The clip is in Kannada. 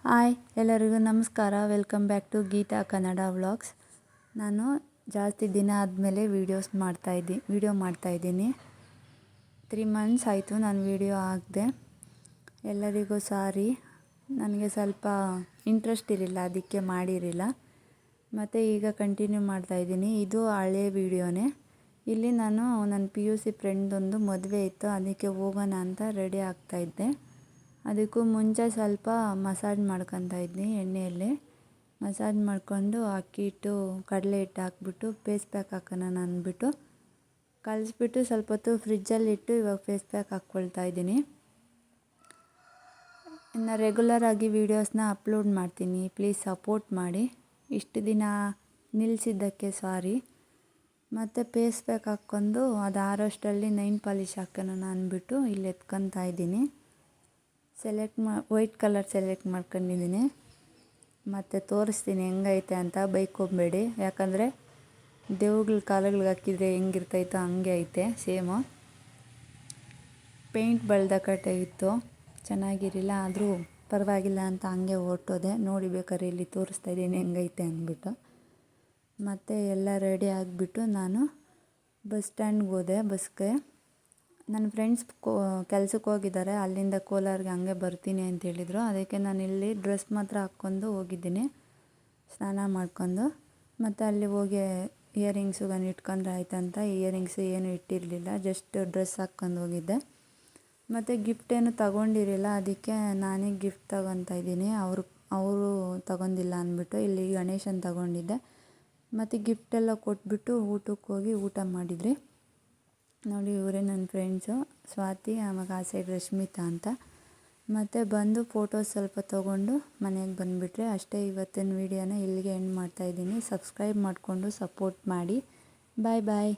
ಹಾಯ್ ಎಲ್ಲರಿಗೂ ನಮಸ್ಕಾರ. Welcome back to Geeta Kannada vlogs. ನಾನು ಜಾಸ್ತಿ ದಿನ ಆದಮೇಲೆ ವಿಡಿಯೋ ಮಾಡ್ತಾಯಿದ್ದೀನಿ. 3 months ಆಯಿತು ನಾನು ವಿಡಿಯೋ ಹಾಕಿದೆ. ಎಲ್ಲರಿಗೂ ಸಾರಿ, ನನಗೆ ಸ್ವಲ್ಪ ಇಂಟ್ರೆಸ್ಟ್ ಇರಲಿಲ್ಲ, ಅದಕ್ಕೆ ಮಾಡಿರಲಿಲ್ಲ. ಮತ್ತು ಈಗ ಕಂಟಿನ್ಯೂ ಮಾಡ್ತಾಯಿದ್ದೀನಿ. ಇದು ಹಳೆ ವಿಡಿಯೋನೇ. ಇಲ್ಲಿ ನಾನು ನನ್ನ PUC ಫ್ರೆಂಡ್ದೊಂದು ಮದುವೆ ಇತ್ತು, ಅದಕ್ಕೆ ಹೋಗೋಣ ಅಂತ ರೆಡಿ ಆಗ್ತಾಯಿದ್ದೆ. ಅದಕ್ಕೂ ಮುಂಚೆ ಸ್ವಲ್ಪ ಮಸಾಜ್ ಮಾಡ್ಕೊತಾ ಇದ್ನಿ. ಎಣ್ಣೆಯಲ್ಲಿ ಮಸಾಜ್ ಮಾಡ್ಕೊಂಡು ಅಕ್ಕಿ ಹಿಟ್ಟು ಕಡಲೆ ಹಿಟ್ಟು ಹಾಕ್ಬಿಟ್ಟು ಫೇಸ್ ಪ್ಯಾಕ್ ಹಾಕೋಣ ಅಂದ್ಬಿಟ್ಟು ಕಲಿಸ್ಬಿಟ್ಟು ಸ್ವಲ್ಪ ಹೊತ್ತು ಫ್ರಿಜ್ಜಲ್ಲಿ ಇಟ್ಟು ಇವಾಗ ಫೇಸ್ ಪ್ಯಾಕ್ ಹಾಕ್ಕೊಳ್ತಾ ಇದ್ದೀನಿ. ಇನ್ನು ರೆಗ್ಯುಲರ್ ಆಗಿ ವೀಡಿಯೋಸ್ನ ಅಪ್ಲೋಡ್ ಮಾಡ್ತೀನಿ, ಪ್ಲೀಸ್ ಸಪೋರ್ಟ್ ಮಾಡಿ. ಇಷ್ಟು ದಿನ ನಿಲ್ಲಿಸಿದ್ದಕ್ಕೆ ಸಾರಿ. ಮತ್ತು ಫೇಸ್ ಪ್ಯಾಕ್ ಹಾಕ್ಕೊಂಡು ಅದು ಆರೋಷ್ಟರಲ್ಲಿ ನೈನ್ ಪಾಲಿಶ್ ಹಾಕೋಣ ಅಂದ್ಬಿಟ್ಟು ಇಲ್ಲಿ ಎತ್ಕೊತಾ ಇದ್ದೀನಿ. ವೈಟ್ ಕಲರ್ ಸೆಲೆಕ್ಟ್ ಮಾಡ್ಕೊಂಡಿದ್ದೀನಿ. ಮತ್ತು ತೋರಿಸ್ತೀನಿ ಹೆಂಗೈತೆ ಅಂತ, ಬೈಕೋಬೇಡಿ. ಯಾಕಂದರೆ ದೇವ್ಗಳ ಕಾಲಗಳಿಗೆ ಹಾಕಿದರೆ ಹೆಂಗಿರ್ತೈತೋ ಹಂಗೆ ಐತೆ ಸೇಮು. ಪೇಂಟ್ ಬಳ್ದಕಟ್ಟೆ ಇತ್ತು, ಚೆನ್ನಾಗಿರಲಿಲ್ಲ. ಆದರೂ ಪರವಾಗಿಲ್ಲ ಅಂತ ಹಂಗೆ ಹೊರಟೋದೆ. ನೋಡಿ ಬೇಕಾದ್ರೆ ಇಲ್ಲಿ ತೋರಿಸ್ತಾ ಇದ್ದೀನಿ ಹೆಂಗೈತೆ ಅಂದ್ಬಿಟ್ಟು. ಮತ್ತು ಎಲ್ಲ ರೆಡಿ ಆಗಿಬಿಟ್ಟು ನಾನು ಬಸ್ ಸ್ಟ್ಯಾಂಡ್ಗೆ ಹೋದೆ. ಬಸ್ಗೆ ನನ್ನ ಫ್ರೆಂಡ್ಸ್ ಕೆಲ್ಸಕ್ಕೆ ಹೋಗಿದ್ದಾರೆ, ಅಲ್ಲಿಂದ ಕೋಲಾರ್ಗೆ ಹಂಗೆ ಬರ್ತೀನಿ ಅಂತ ಹೇಳಿದರು. ಅದಕ್ಕೆ ನಾನು ಇಲ್ಲಿ ಡ್ರೆಸ್ ಮಾತ್ರ ಹಾಕ್ಕೊಂಡು ಹೋಗಿದ್ದೀನಿ, ಸ್ನಾನ ಮಾಡ್ಕೊಂಡು. ಮತ್ತು ಅಲ್ಲಿ ಹೋಗಿ ಇಯರಿಂಗ್ಸು ಇಟ್ಕೊಂಡ್ರೆ ಆಯ್ತಂತ ಇಯರಿಂಗ್ಸು ಏನೂ ಇಟ್ಟಿರಲಿಲ್ಲ, ಜಸ್ಟ್ ಡ್ರೆಸ್ ಹಾಕ್ಕೊಂಡು ಹೋಗಿದ್ದೆ. ಮತ್ತು ಗಿಫ್ಟ್ ಏನು ತಗೊಂಡಿರಲಿಲ್ಲ, ಅದಕ್ಕೆ ನಾನೇ ಗಿಫ್ಟ್ ತಗೊತಾ ಇದ್ದೀನಿ. ಅವರು ತಗೊಂಡಿಲ್ಲ ಅಂದ್ಬಿಟ್ಟು ಇಲ್ಲಿ ಗಣೇಶನ ತಗೊಂಡಿದ್ದೆ. ಮತ್ತು ಗಿಫ್ಟೆಲ್ಲ ಕೊಟ್ಬಿಟ್ಟು ಊಟಕ್ಕೆ ಹೋಗಿ ಊಟ ಮಾಡಿದ್ರಿ. ನೋಡಿ ಇವರೇ ನನ್ನ ಫ್ರೆಂಡ್ಸು, ಸ್ವಾತಿ, ಆಮೇಲೆ ಆ ಸೈಡ್ ರಶ್ಮಿತಾ ಅಂತ. ಮತ್ತು ಬಂದು ಫೋಟೋಸ್ ಸ್ವಲ್ಪ ತೊಗೊಂಡು ಮನೆಗೆ ಬಂದುಬಿಟ್ರೆ ಅಷ್ಟೇ. ಇವತ್ತಿನ ವೀಡಿಯೋನ ಇಲ್ಲಿಗೆ ಎಂಡ್ ಮಾಡ್ತಾಯಿದ್ದೀನಿ. ಸಬ್ಸ್ಕ್ರೈಬ್ ಮಾಡಿಕೊಂಡು ಸಪೋರ್ಟ್ ಮಾಡಿ. ಬಾಯ್ ಬಾಯ್.